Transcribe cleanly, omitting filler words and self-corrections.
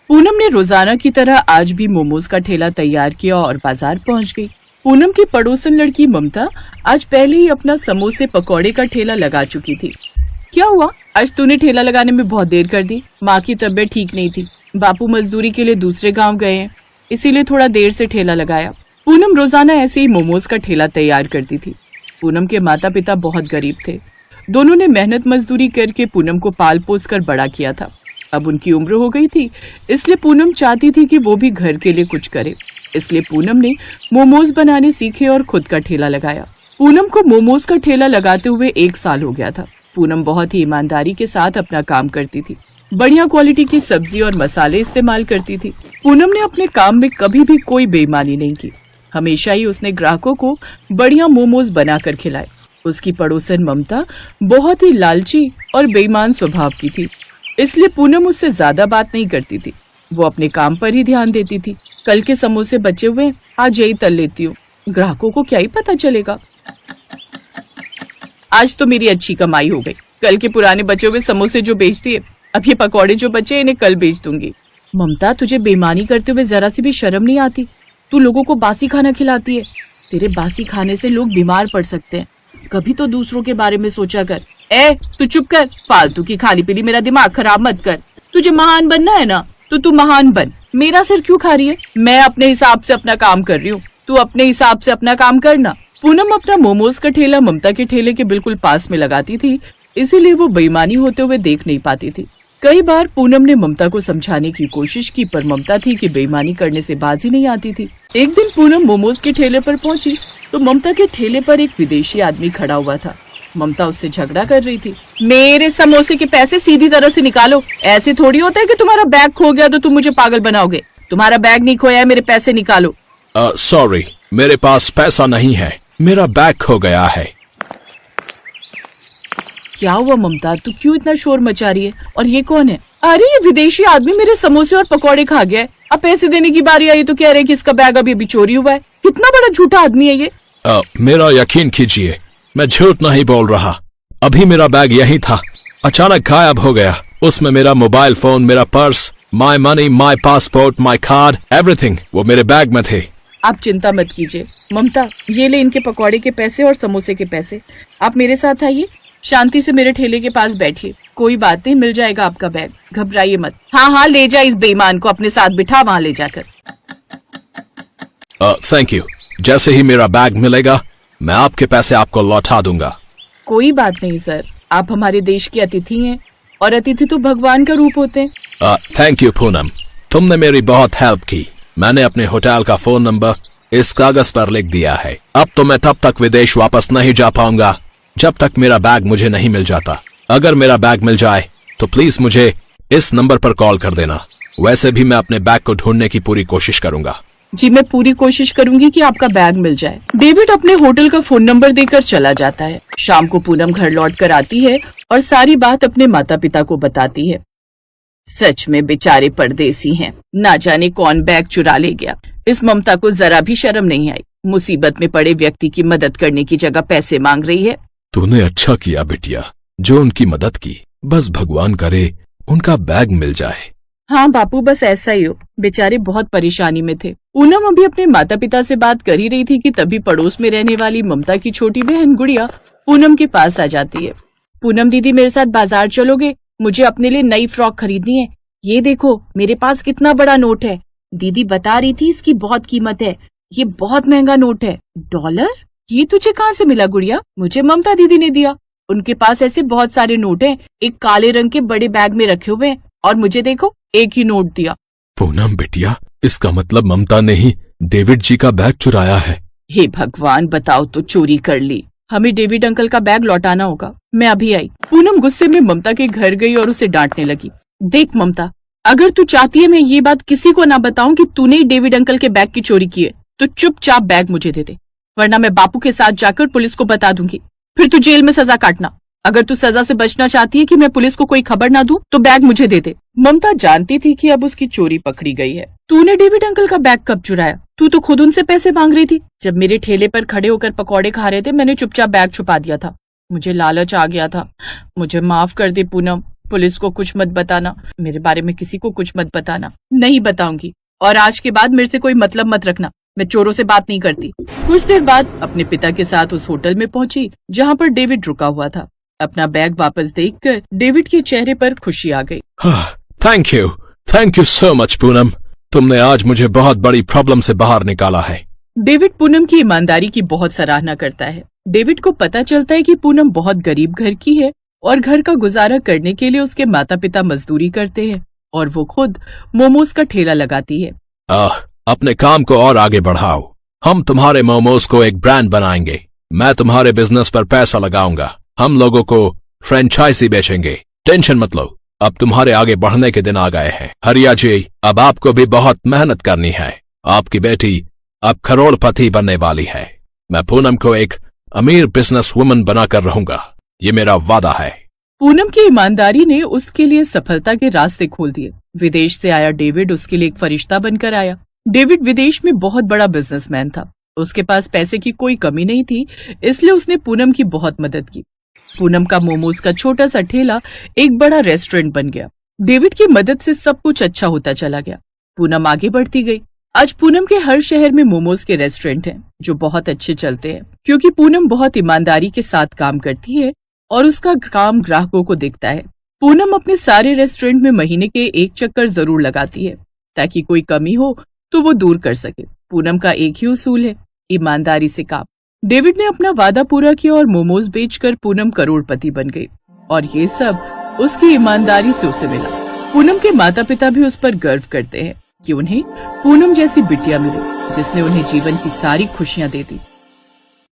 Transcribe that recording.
पूनम ने रोजाना की तरह आज भी मोमोज का ठेला तैयार किया और बाजार पहुंच गई। पूनम की पड़ोसन लड़की ममता आज पहले ही अपना समोसे पकौड़े का ठेला लगा चुकी थी। क्या हुआ, आज तूने ठेला लगाने में बहुत देर कर दी? माँ की तबीयत ठीक नहीं थी, बापू मजदूरी के लिए दूसरे गांव गए हैं, इसीलिए थोड़ा देर से ठेला लगाया। पूनम रोजाना ऐसे ही मोमोज का ठेला तैयार करती थी। पूनम के माता पिता बहुत गरीब थे। दोनों ने मेहनत मजदूरी करके पूनम को पाल पोस कर बड़ा किया था। अब उनकी उम्र हो गई थी, इसलिए पूनम चाहती थी कि वो भी घर के लिए कुछ करे। इसलिए पूनम ने मोमोज बनाने सीखे और खुद का ठेला लगाया। पूनम को मोमोज का ठेला लगाते हुए 1 साल हो गया था। पूनम बहुत ही ईमानदारी के साथ अपना काम करती थी, बढ़िया क्वालिटी की सब्जी और मसाले इस्तेमाल करती थी। पूनम ने अपने काम में कभी भी कोई बेईमानी नहीं की। हमेशा ही उसने ग्राहकों को बढ़िया मोमोज बनाकर खिलाए। उसकी पड़ोसन ममता बहुत ही लालची और बेईमान स्वभाव की थी, इसलिए पूनम उससे ज्यादा बात नहीं करती थी। वो अपने काम पर ही ध्यान देती थी। कल के समोसे बचे हुए आज यही तल लेती हूँ, ग्राहकों को क्या ही पता चलेगा। आज तो मेरी अच्छी कमाई हो गई। कल के पुराने बचे हुए समोसे जो बेच दिए, अब ये पकौड़े जो बचे इन्हें कल बेच दूंगी। ममता, तुझे बेईमानी करते हुए जरा सी भी शर्म नहीं आती? तू लोगों को बासी खाना खिलाती है। तेरे बासी खाने से लोग बीमार पड़ सकते हैं। कभी तो दूसरों के बारे में सोचा कर। तू चुप कर, फालतू की खाली पीली मेरा दिमाग खराब मत कर। तुझे महान बनना है ना, तो तू महान बन। मेरा सिर क्यों खा रही है? मैं अपने हिसाब से अपना काम कर रही हूँ, तू अपने हिसाब से अपना काम करना। पूनम अपना मोमोज का ठेला ममता के ठेले के बिल्कुल पास में लगाती थी, इसीलिए वो बेईमानी होते हुए देख नहीं पाती थी। कई बार पूनम ने ममता को समझाने की कोशिश की, पर ममता थी कि बेईमानी करने से बाज ही नहीं आती थी। एक दिन पूनम मोमोज के ठेले पर पहुंची तो ममता के ठेले पर एक विदेशी आदमी खड़ा हुआ था। ममता उससे झगड़ा कर रही थी। मेरे समोसे के पैसे सीधी तरह से निकालो। ऐसे थोड़ी होता है कि तुम्हारा बैग खो गया तो तुम मुझे पागल बनाओगे। तुम्हारा बैग नहीं खोया है, मेरे पैसे निकालो। सॉरी, मेरे पास पैसा नहीं है, मेरा बैग खो गया है। क्या हुआ ममता, तू क्यों इतना शोर मचा रही है? और ये कौन है? अरे ये विदेशी आदमी मेरे समोसे और पकौड़े खा गया है। अब पैसे देने की बारी आई तो कह रहे कि इसका बैग अभी चोरी हुआ है। कितना बड़ा झूठा आदमी है ये। मेरा यकीन कीजिए, मैं झूठ नहीं बोल रहा। अभी मेरा बैग यही था, अचानक गायब हो गया। उसमें मेरा मोबाइल फोन, मेरा purse, my money, my passport, my card, everything वो मेरे बैग में थे। आप चिंता मत कीजिए ममता, ये ले इनके पकौड़े के पैसे और समोसे के पैसे। आप मेरे साथ आइए, शांति से मेरे ठेले के पास बैठिए। कोई बात नहीं, मिल जाएगा आपका बैग, घबराइए मत। हाँ, ले जा इस बेईमान को अपने साथ बिठा वहाँ ले जाकर। Thank you. जैसे ही मेरा बैग मिलेगा मैं आपके पैसे आपको लौटा दूंगा। कोई बात नहीं सर, आप हमारे देश के अतिथि हैं और अतिथि तो भगवान का रूप होते हैं। थैंक यू पूनम, तुमने मेरी बहुत हेल्प की। मैंने अपने होटल का फोन नंबर इस कागज पर लिख दिया है। अब तो मैं तब तक विदेश वापस नहीं जा पाऊंगा जब तक मेरा बैग मुझे नहीं मिल जाता। अगर मेरा बैग मिल जाए तो प्लीज मुझे इस नंबर पर कॉल कर देना। वैसे भी मैं अपने बैग को ढूंढने की पूरी कोशिश करूंगा। जी, मैं पूरी कोशिश करूंगी कि आपका बैग मिल जाए। डेविड अपने होटल का फोन नंबर देकर चला जाता है। शाम को पूनम घर लौट कर आती है और सारी बात अपने माता पिता को बताती है। सच में बेचारे परदेसी हैं, ना जाने कौन बैग चुरा ले गया। इस ममता को जरा भी शर्म नहीं आई। मुसीबत में पड़े व्यक्ति की मदद करने की जगह पैसे मांग रही है। तूने अच्छा किया बिटिया, जो उनकी मदद की। बस भगवान करे उनका बैग मिल जाए। हाँ बापू, बस ऐसा ही हो। बेचारे बहुत परेशानी में थे। पूनम अभी अपने माता पिता से बात कर ही रही थी कि तभी पड़ोस में रहने वाली ममता की छोटी बहन गुड़िया पूनम के पास आ जाती है। पूनम दीदी, मेरे साथ बाजार चलोगे? मुझे अपने लिए नई फ्रॉक खरीदनी है। ये देखो मेरे पास कितना बड़ा नोट है। दीदी बता रही थी इसकी बहुत कीमत है, ये बहुत महंगा नोट है। $? ये तुझे कहाँ से मिला गुड़िया? मुझे ममता दीदी ने दिया। उनके पास ऐसे बहुत सारे नोट हैं, एक काले रंग के बड़े बैग में रखे हुए हैं, और मुझे देखो एक ही नोट दिया। पूनम बिटिया, इसका मतलब ममता ने ही डेविड जी का बैग चुराया है। हे भगवान, बताओ तो चोरी कर ली। हमें डेविड अंकल का बैग लौटाना होगा। मैं अभी आई। पूनम गुस्से में ममता के घर गई और उसे डांटने लगी। देख ममता, अगर तू चाहती है मैं ये बात किसी को ना बताऊं कि तूने ही डेविड अंकल के बैग की चोरी की है, तो चुपचाप बैग मुझे दे दे, वरना मैं बापू के साथ जाकर पुलिस को बता दूंगी। फिर तू जेल में सजा काटना। अगर तू सजा से बचना चाहती है कि मैं पुलिस को कोई खबर ना दूं, तो बैग मुझे दे दे। ममता जानती थी कि अब उसकी चोरी पकड़ी गई है। तूने डेविड अंकल का बैग कब चुराया? तू तो खुद उनसे पैसे मांग रही थी। जब मेरे ठेले पर खड़े होकर पकौड़े खा रहे थे, मैंने चुपचाप बैग छुपा दिया था। मुझे लालच आ गया था। मुझे माफ कर दे पूनम, पुलिस को कुछ मत बताना, मेरे बारे में किसी को कुछ मत बताना। नहीं बताऊंगी, और आज के बाद मेरे से कोई मतलब मत रखना, मैं चोरों से बात नहीं करती। कुछ देर बाद अपने पिता के साथ उस होटल में पहुंची जहां पर डेविड रुका हुआ था। अपना बैग वापस देखकर डेविड के चेहरे पर खुशी आ गई। Thank you so much Poonam, तुमने आज मुझे बहुत बड़ी प्रॉब्लम से बाहर निकाला है। डेविड पूनम की ईमानदारी की बहुत सराहना करता है। डेविड को पता चलता है कि पूनम बहुत गरीब घर की है और घर का गुजारा करने के लिए उसके माता पिता मजदूरी करते हैं और वो खुद मोमोज का ठेला लगाती है। अपने काम को और आगे बढ़ाओ, हम तुम्हारे मोमोज को एक ब्रांड बनाएंगे। मैं तुम्हारे बिजनेस पर पैसा लगाऊंगा, हम लोगों को फ्रेंचाइजी बेचेंगे। टेंशन मत लो, अब तुम्हारे आगे बढ़ने के दिन आ गए हैं। हरिया जी, अब आपको भी बहुत मेहनत करनी है। आपकी बेटी अब करोड़पति बनने वाली है। मैं पूनम को एक अमीर बिजनेस वुमन बनाकर रहूंगा, ये मेरा वादा है। पूनम की ईमानदारी ने उसके लिए सफलता के रास्ते खोल दिए। विदेश से आया डेविड उसके लिए एक फरिश्ता बनकर आया। डेविड विदेश में बहुत बड़ा बिजनेसमैन था, उसके पास पैसे की कोई कमी नहीं थी, इसलिए उसने पूनम की बहुत मदद की। पूनम का मोमोज का छोटा सा ठेला एक बड़ा रेस्टोरेंट बन गया। डेविड की मदद से सब कुछ अच्छा होता चला गया। पूनम आगे बढ़ती गई। आज पूनम के हर शहर में मोमोज के रेस्टोरेंट हैं, जो बहुत अच्छे चलते हैं, क्योंकि पूनम बहुत ईमानदारी के साथ काम करती है और उसका काम ग्राहकों को दिखता है। पूनम अपने सारे रेस्टोरेंट में महीने के एक चक्कर जरूर लगाती है, ताकि कोई कमी हो तो वो दूर कर सके। पूनम का एक ही उसूल है, ईमानदारी से काम। डेविड ने अपना वादा पूरा किया और मोमोज बेचकर पूनम करोड़पति बन गई, और ये सब उसकी ईमानदारी से उसे मिला। पूनम के माता पिता भी उस पर गर्व करते हैं कि उन्हें पूनम जैसी बिटिया मिली, जिसने उन्हें जीवन की सारी खुशियां दे दी।